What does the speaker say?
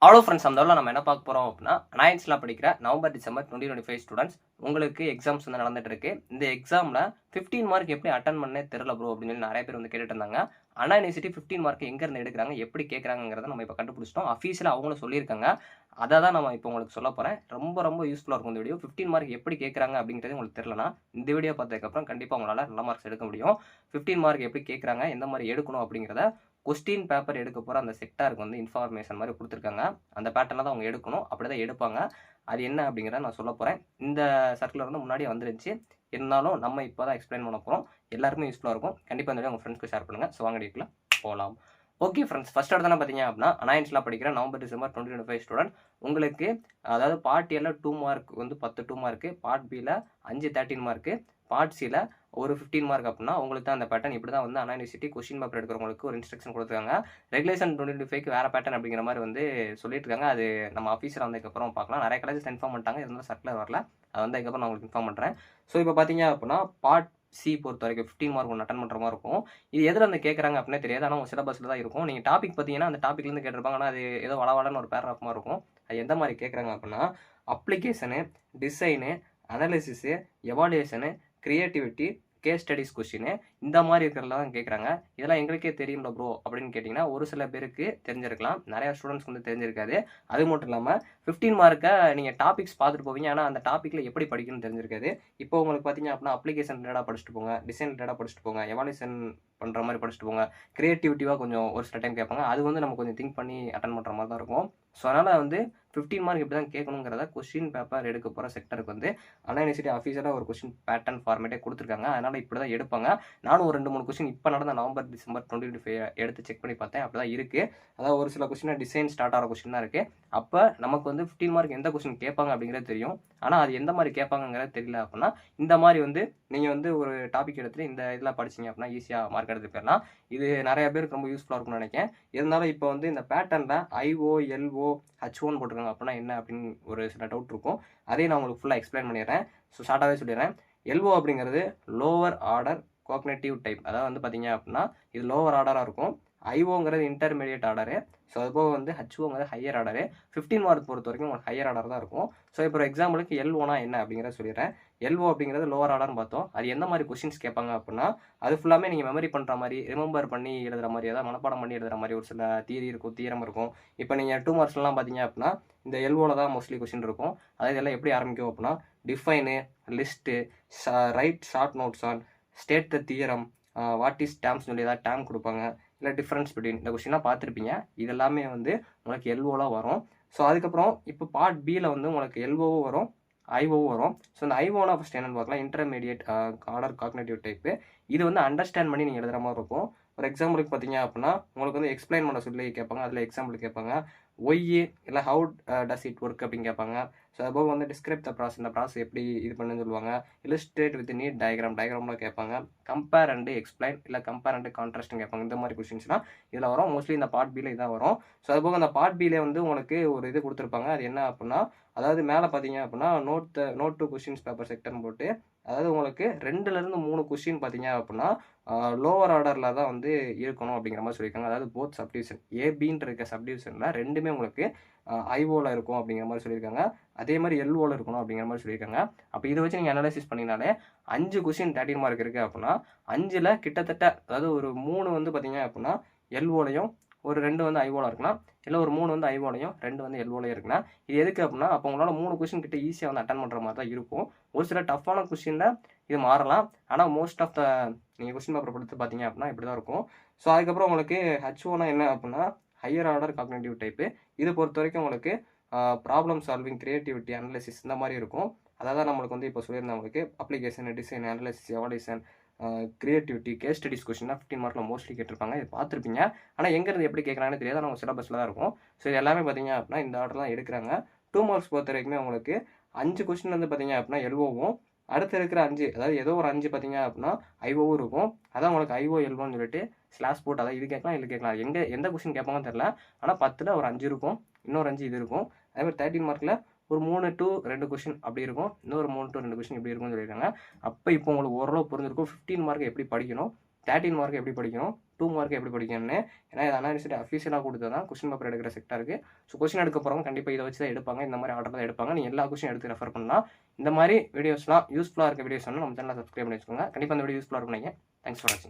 Hello friends, அந்த நம்ம என்ன பார்க்க போகிறோம் அப்படின்னா, நைன்த்ஸ்லாம் படிக்கிற நவம்பர் டிசம்பர் 2025 ஸ்டூடெண்ட்ஸ் உங்களுக்கு எக்ஸாம்ஸ் வந்து நடந்துட்டு இருக்கு. இந்த எக்ஸாமில் 15 மார்க் எப்படி அட்டன் பண்ணே தெரியல ப்ரோ அப்படின்னு சொல்லி நிறைய பேர் வந்து கேட்டுட்டு இருந்தாங்க. அண்ணா யூனிவர்சிட்டி 15 மார்க் எங்கேருந்து எடுக்கிறாங்க, எப்படி கேட்குறாங்கிறத நம்ம இப்போ கண்டுபிடிச்சிட்டோம். அஃபீஷியலாக அவங்களும் சொல்லியிருக்காங்க. அதை தான் நம்ம இப்போ உங்களுக்கு சொல்ல போகிறேன். ரொம்ப ரொம்ப யூஸ்ஃபுல்லாக இருக்கும் இந்த வீடியோ. 15 மார்க் எப்படி கேட்குறாங்க அப்படிங்கிறது உங்களுக்கு தெரியலனா, இந்த வீடியோ பார்த்ததுக்கப்புறம் கண்டிப்பாக உங்களால் நல்ல மார்க்ஸ் எடுக்க முடியும். 15 மார்க் எப்படி கேட்குறாங்க, எந்த மாதிரி எடுக்கணும் அப்படிங்கிறத கொஸ்டின் பேப்பர் எடுக்க போகிற அந்த செக்டாருக்கு வந்து இன்ஃபர்மேஷன் மாதிரி கொடுத்துருக்காங்க. அந்த பேட்டர்னில் தான் அவங்க எடுக்கணும். அப்படி தான் எடுப்பாங்க. அது என்ன அப்படிங்கிறத நான் சொல்ல போகிறேன். இந்த சர்க்குலர் வந்து முன்னாடியே வந்துருந்துச்சு. இருந்தாலும் நம்ம இப்போ தான் எக்ஸ்பிளைன் பண்ண போகிறோம். எல்லாருக்குமே யூஸ்ஃபுல்லாக இருக்கும். கண்டிப்பாக இந்த வீடியோ உங்கள் ஃப்ரெண்ட்ஸ்க்கு ஷேர் பண்ணுங்கள். ஸோ வாங்க டீட்டில் போகலாம். ஓகே ஃப்ரெண்ட்ஸ், ஃபர்ஸ்ட் எடுத்து பார்த்தீங்க அப்படின்னா அலையன்ஸ்லாம் படிக்கிற நவம்பர் டிசம்பர் 2025 ஸ்டூடெண்ட் உங்களுக்கு அதாவது பார்ட் ஏல 2 மார்க் வந்து 10 2 மார்க்கு, பார்ட் பியில் 5 13 மார்க்கு, பார்ட் சியில் ஒரு 15 மார்க் அப்படின்னா உங்களுக்கு தான் அந்த பேட்டர்ன். இப்படி தான் வந்து அண்ணா யூனிவர்சிட்டி கொஸ்டின் பேப்பர் எடுக்கிறவங்களுக்கு ஒரு இன்ஸ்ட்ரக்ஷன் கொடுத்துருக்காங்க. ரெகுலேஷன் 2025 வேறு பேட்டர்ன் அப்படிங்கிற மாதிரி வந்து சொல்லிட்டு இருக்காங்க. அது நம்ம ஆஃபீஸில் வந்ததுக்கப்புறம் பார்க்கலாம். நிறைய காலேஜஸ் இன்ஃபார்ம் பண்ணிட்டாங்க, இருந்தாலும் சர்க்குலர் வரல. அது வந்ததுக்கப்புறம் நான் உங்களுக்கு இன்ஃபார்ம் பண்ணுறேன். ஸோ இப்போ பார்த்தீங்க அப்படின்னா பார்ட் சி பொறுத்த வரைக்கும் 15 மார்க் ஒன்று அட்டன் பண்ணுற மாதிரி இருக்கும். இது எதில் வந்து கேட்குறாங்க அப்படின்னே தெரியாது. ஆனால் உங்கள் சிலபஸில் தான் இருக்கும். நீங்கள் டாபிக் பார்த்தீங்கன்னா அந்த டாப்பிக்லேருந்து கேட்டிருப்பாங்க. ஆனால் அது ஏதோ வளவலன்னு ஒரு பேராகிராஃப் மாதிரி இருக்கும். அது எந்த மாதிரி கேட்குறாங்க அப்படின்னா application, design, analysis, evaluation, creativity, case studies question இந்த மாதிரி இருக்கிறதெல்லாம் தான் கேட்குறாங்க. இதெல்லாம் எங்களுக்கே தெரியும்ல ப்ரோ அப்படின்னு கேட்டிங்கன்னா ஒரு சில பேருக்கு தெரிஞ்சிருக்கலாம், நிறையா ஸ்டூடெண்ட்ஸ்க்கு வந்து தெரிஞ்சிருக்காது. அது மட்டும் இல்லாமல் 15 மார்க்கை நீங்கள் டாபிக்ஸ் பார்த்துட்டு போவீங்க, ஆனால் அந்த டாப்பிக்கில் எப்படி படிக்கணும்னு தெரிஞ்சிருக்காது. இப்போ உங்களுக்கு பார்த்தீங்க அப்படின்னா அப்ளிகேஷன் ரிலேட்டாக படிச்சுட்டு போங்க, டிசைன் ரிலேட்டாக படிச்சுட்டு போங்க, எவாலுவேஷன் பண்ணுற மாதிரி படிச்சுட்டு போங்க, கிரியேட்டிவிட்டிவாக கொஞ்சம் ஒரு சில டைம் கேட்பாங்க. அது வந்து நம்ம கொஞ்சம் திங்க் பண்ணி அட்டன் பண்ணுற மாதிரி தான் இருக்கும். ஸோ அதனால் வந்து 15 மார்க் இப்படி தான் கேட்கணுங்கிறத கொஸ்டின் பேப்பர் எடுக்க போகிற செக்டருக்கு வந்து அண்ணா யூனிவர்சிட்டி ஆஃபீஸில் ஒரு கொஸ்டின் பேட்டர்ன் ஃபார்மேட்டே கொடுத்துருக்காங்க. அதனால் இப்படி தான் எடுப்பாங்க. நானும் ஒரு 2 3 கொஸ்டின் இப்போ நடந்த நவம்பர் டிசம்பர் 2025 எடுத்து செக் பண்ணி பார்த்தேன். அப்படி தான் இருக்குது. அதாவது ஒரு சில கொஸ்டின் டிசைன் ஸ்டார்ட் ஆகிற கொஸ்டின் தான் இருக்குது. அப்போ நமக்கு வந்து 15 மார்க் எந்த கொஸ்டின் கேட்பாங்க அப்படிங்கிறது தெரியும். ஆனால் அது எந்த மாதிரி கேட்பாங்கிறது தெரியல அப்படின்னா இந்த மாதிரி வந்து நீங்கள் வந்து ஒரு டாபிக் எடுத்துகிட்டு இந்த இதில் படிச்சிங்க அப்படின்னா ஈஸியாக மார்க் எடுத்து போயிடலாம். இது நிறைய பேருக்கு ரொம்ப யூஸ்ஃபுல்லாக இருக்கும்னு நினைக்கிறேன். இருந்தாலும் இப்போ வந்து இந்த பேட்டர்னில் ஐஓ, எல்ஓ, ஹச்ஓன்னு போட்டிருக்காங்க. அப்படின்னா என்ன அப்படின்னு ஒரு சில டவுட் இருக்கும். அதையும் நான் உங்களுக்கு ஃபுல்லாக எக்ஸ்பிளைன் பண்ணிடுறேன். ஸோ ஷார்ட்டாகவே சொல்லிடுறேன். எல்ஓ அப்படிங்கிறது லோவர் ஆர்டர் காக்னேட்டிவ் டைப். அதாவது வந்து பார்த்தீங்க அப்படின்னா இது லோவர் ஆர்டராக இருக்கும். ஐஓங்கிறது இன்டர்மீடியட் ஆர்டரு. ஸோ அதுபோக வந்து ஹச்ஓங்கிறது ஹையர் ஆர்டரு. 15 மார்க் பொறுத்த வரைக்கும் உங்களுக்கு ஹையர் ஆர்டர் தான் இருக்கும். ஸோ இப்போ எக்ஸாம்பிளுக்கு எல்ஓனா என்ன அப்படிங்கிறத சொல்லிடுறேன். எல்ஓ அப்படிங்கிறது லோவர் ஆர்டர்னு பார்த்தோம். அது எந்த மாதிரி கொஸ்டின்ஸ் கேட்பாங்க அப்படின்னா அது ஃபுல்லாமே நீங்கள் மெமரி பண்ணுற மாதிரி, ரிமெம்பர் பண்ணி எழுதுகிற மாதிரி, அதாவது மனப்பாடம் பண்ணி எழுதுகிற மாதிரி ஒரு சில தியரி இருக்கும், தியரம் இருக்கும். இப்போ நீங்கள் 2 மார்க்ஸ்லாம் பார்த்தீங்க அப்படின்னா இந்த எல்ஓவில் தான் மோஸ்ட்லி கொஸ்டின் இருக்கும். அதாவது இதெல்லாம் எப்படி ஆரம்பிக்கும் அப்படின்னா define, list, write short notes on, state the theorem, what is terms சொல்லி ஏதாவது டேர்ம் கொடுப்பாங்க, இல்லை டிஃப்ரென்ஸ் பிட்வீன் இந்த கொஸ்டினாக பார்த்துருப்பீங்க. இதெல்லாமே வந்து உங்களுக்கு எல்ஓலாம் வரும். ஸோ அதுக்கப்புறம் இப்போ பார்ட் பியில் வந்து உங்களுக்கு எல்ஓவும் வரும், ஐஓவும் வரும். ஸோ இந்த ஐஓனா ஃபஸ்ட் என்னென்னு பார்க்கலாம். Intermediate order cognitive type. இது வந்து அண்டர்ஸ்டாண்ட் பண்ணி நீங்கள் எழுதுகிற மாதிரி இருக்கும். ஒரு எக்ஸாம்பிளுக்கு பார்த்தீங்க அப்படின்னா உங்களுக்கு வந்து எக்ஸ்பிளைன் பண்ண சொல்லி கேட்பாங்க. அதில் எக்ஸாம்பிள் கேட்பாங்க. ஒய் இல்லை ஹவு டஸ் இட் ஒர்க் அப்படின்னு கேட்பாங்க. ஸோ அதுபோக வந்து டிஸ்கிரைப் த ப்ராசஸ், இந்த ப்ராசஸ் எப்படி இது பண்ணுன்னு சொல்லுவாங்க. இல்லஸ்ட்ரேட் வித் நீட் டயக்ராம்லாம் கேட்பாங்க. கம்பேர் அண்ட் எக்ஸ்பிளைன் இல்லை கம்பேர் அண்ட் கான்ட்ராஸ்ட்னு கேட்பாங்க. இந்த மாதிரி கொஸ்டின்ஸ்லாம் இதில் வரும். மோஸ்ட்லி இந்த பார்ட் பியில் இதான் வரும். ஸோ அதுபோக அந்த பார்ட் பியில் வந்து உங்களுக்கு ஒரு இது கொடுத்துருப்பாங்க. அது என்ன அப்படின்னா அதாவது மேலே பார்த்தீங்க அப்படின்னா நோட் டு கொஸ்டின்ஸ் பேப்பர் செக்டர்னு போட்டு அதாவது உங்களுக்கு 2லேருந்து 3 கொஸ்டின் பார்த்தீங்க அப்படின்னா லோவர் ஆர்டரில் தான் வந்து இருக்கணும் அப்படிங்கிற மாதிரி சொல்லியிருக்காங்க. அதாவது போத் சப்டிவிஷன் ஏபின்னு இருக்க சப்டிவிஷனில் ரெண்டுமே உங்களுக்கு ஐஓவில் இருக்கும் அப்படிங்கிற மாதிரி சொல்லியிருக்காங்க. அதே மாதிரி எல்ஓவில் இருக்கணும் அப்படிங்கிற மாதிரி சொல்லியிருக்காங்க. அப்போ இதை வச்சு நீங்கள் அனலைசிஸ் பண்ணினாலே 5 கொஸ்டின் 13 மார்க் இருக்குது அப்படின்னா 5ல் கிட்டத்தட்ட அதாவது ஒரு 3 வந்து பார்த்தீங்க அப்படின்னா எல்ஓலையும் ஒரு 2 வந்து ஐஓவில் இருக்கலாம், இல்லை ஒரு 3 வந்து ஐஓலையும் 2 வந்து எல்ஓலையும் இருக்குன்னா இது எதுக்கு அப்படின்னா அப்போ உங்களால் 3 கொஸ்டின் கிட்ட ஈஸியாக வந்து அட்டன் பண்ணுற மாதிரி தான் இருக்கும். ஒரு சில டஃப்பான கொஸ்டினில் இது மாறலாம். ஆனால் மோஸ்ட் ஆஃப் த நீங்கள் கொஸ்டின் பேப்பர் கொடுத்து பார்த்தீங்க அப்படின்னா இப்படி தான் இருக்கும். ஸோ அதுக்கப்புறம் உங்களுக்கு ஹச்ஓனா என்ன அப்படின்னா ஹையர் ஆர்டர் காக்னேட்டிவ் டைப்பு. இது பொறுத்த வரைக்கும் உங்களுக்கு ப்ராப்ளம் சால்விங், கிரியேட்டிவிட்டி, அனலைசிஸ் இந்த மாதிரி இருக்கும். அதாவது நம்மளுக்கு வந்து இப்போ சொல்லியிருந்தேன் உங்களுக்கு application, design, analysis, evaluation, creativity, case studies question தான் 15 மார்க்கில் மோஸ்ட்லி கேட்டிருப்பாங்க. இது பார்த்துருப்பீங்க. ஆனால் எங்கேருந்து எப்படி கேட்குறாங்கன்னு தெரியாது. ஆனால் உங்கள் சிலபஸில் தான் இருக்கும். ஸோ இது எல்லாமே பார்த்தீங்க அப்படின்னா இந்த ஆர்டர் தான் எடுக்கிறாங்க. 2 மார்க்ஸ் பொறுத்த வரைக்குமே உங்களுக்கு 5 கொஸ்டின் வந்து பார்த்தீங்க அப்படின்னா எல்ஓவும், அடுத்து இருக்கிற 5 அதாவது ஏதோ ஒரு 5 பார்த்தீங்க அப்படின்னா ஐஓவும் இருக்கும். அதான் உங்களுக்கு ஐஓ எல்ஓன்னு சொல்லிட்டு ஸ்லாஷ் போட்டு அதாவது இது கேட்கலாம், இது கேட்கலாம். எந்த கொஸ்டின் கேட்பாங்கன்னு தெரில. ஆனால் 10ல் ஒரு 5 இருக்கும், இன்னொரு 5 இது இருக்கும். அதே மாதிரி 13 மார்க்கில் ஒரு 3 to 2 கொஸ்டின் அப்படி இருக்கும், இன்னொரு 3 to 2 கொஸ்டின் இப்படி இருக்கும்னு சொல்லியிருக்காங்க. அப்போ இப்போ உங்களுக்கு ஓரளவு புரிஞ்சிருக்கும் 15 மார்க் எப்படி படிக்கணும், 13 மார்க் எப்படி படிக்கணும், 2 மார்க் எப்படி படிக்கணும்னு. ஏன்னா இது அண்ணா யூனிவர்சிட்டி அஃபீஷியலாக கொடுத்தது தான் கொஸ்டின் பேப்பர் எடுக்கிற செக்டருக்கு. ஸோ கொஸ்டின் எடுக்க போகிறவங்க கண்டிப்பாக இதை வச்சு தான் எடுப்பாங்க. இந்த மாதிரி ஆர்டர் தான் எடுப்பாங்க. நீங்கள் எல்லா கொஸ்டின் எடுத்து ரெஃபர் பண்ணலாம். இந்த மாதிரி வீடியோஸ்லாம் யூஸ்ஃபுல்லாக இருக்க வீடியோஸ் வந்து நம்ம சேனலில் சப்ஸ்கிரைப் பண்ணி வச்சுக்கோங்க. கண்டிப்பாக இந்த வீடியோ யூஸ்ஃபுல்லாக இருக்கும் நினைக்கிறேன். தேங்க்ஸ் ஃபார் வாட்சிங்.